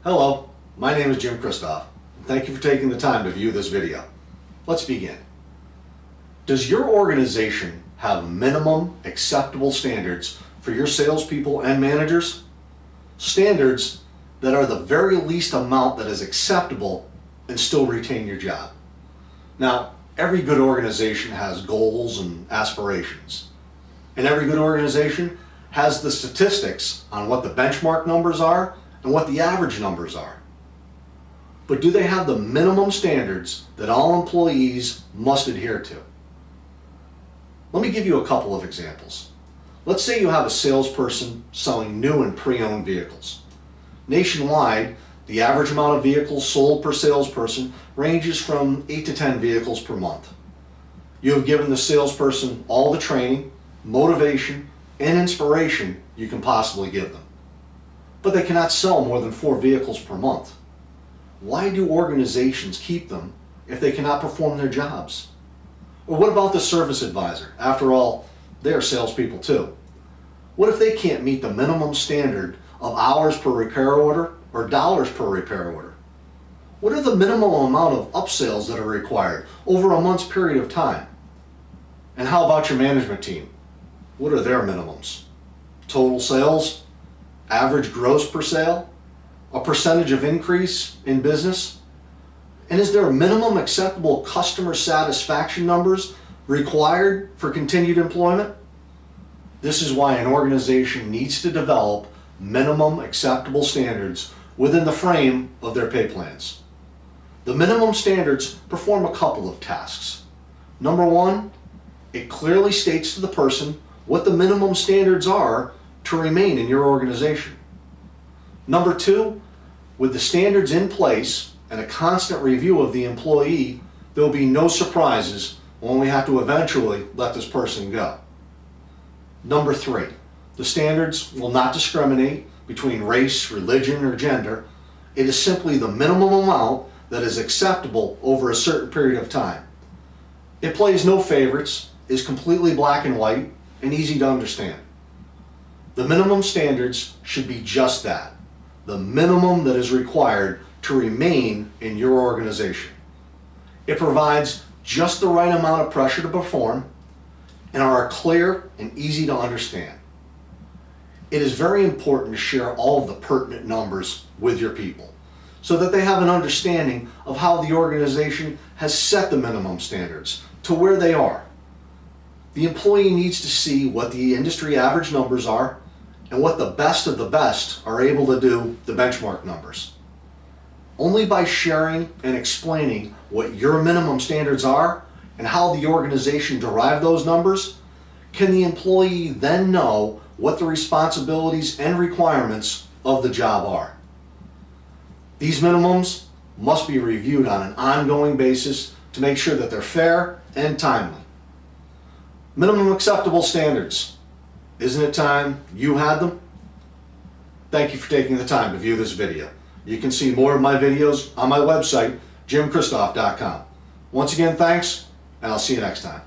Hello, my name is Jim Kristoff. Thank you for taking the time to view this video. Let's begin. Does your organization have minimum acceptable standards for your salespeople and managers? Standards that are the very least amount that is acceptable and still retain your job. Now, every good organization has goals and aspirations. And every good organization has the statistics on what the benchmark numbers are and what the average numbers are. But do they have the minimum standards that all employees must adhere to? Let me give you a couple of examples. Let's say you have a salesperson selling new and pre-owned vehicles. Nationwide, the average amount of vehicles sold per salesperson ranges from 8 to 10 vehicles per month. You have given the salesperson all the training, motivation, and inspiration you can possibly give them. But they cannot sell more than 4 vehicles per month. Why do organizations keep them if they cannot perform their jobs? Or what about the service advisor? After all, they are salespeople too. What if they can't meet the minimum standard of hours per repair order or dollars per repair order? What are the minimum amount of upsells that are required over a month's period of time? And how about your management team? What are their minimums? Total sales? Average gross per sale? A percentage of increase in business? And is there a minimum acceptable customer satisfaction numbers required for continued employment? This is why an organization needs to develop minimum acceptable standards within the frame of their pay plans. The minimum standards perform a couple of tasks. Number one, it clearly states to the person what the minimum standards are to remain in your organization. Number two, with the standards in place and a constant review of the employee, there will be no surprises when we have to eventually let this person go. Number three, the standards will not discriminate between race, religion, or gender. It is simply the minimum amount that is acceptable over a certain period of time. It plays no favorites, is completely black and white, and easy to understand. The minimum standards should be just that, the minimum that is required to remain in your organization. It provides just the right amount of pressure to perform and are clear and easy to understand. It is very important to share all of the pertinent numbers with your people so that they have an understanding of how the organization has set the minimum standards to where they are. The employee needs to see what the industry average numbers are and what the best of the best are able to do, the benchmark numbers. Only by sharing and explaining what your minimum standards are and how the organization derived those numbers can the employee then know what the responsibilities and requirements of the job are. These minimums must be reviewed on an ongoing basis to make sure that they're fair and timely. Minimum acceptable standards. Isn't it time you had them? Thank you for taking the time to view this video. You can see more of my videos on my website, jimkristoff.com. Once again, thanks, and I'll see you next time.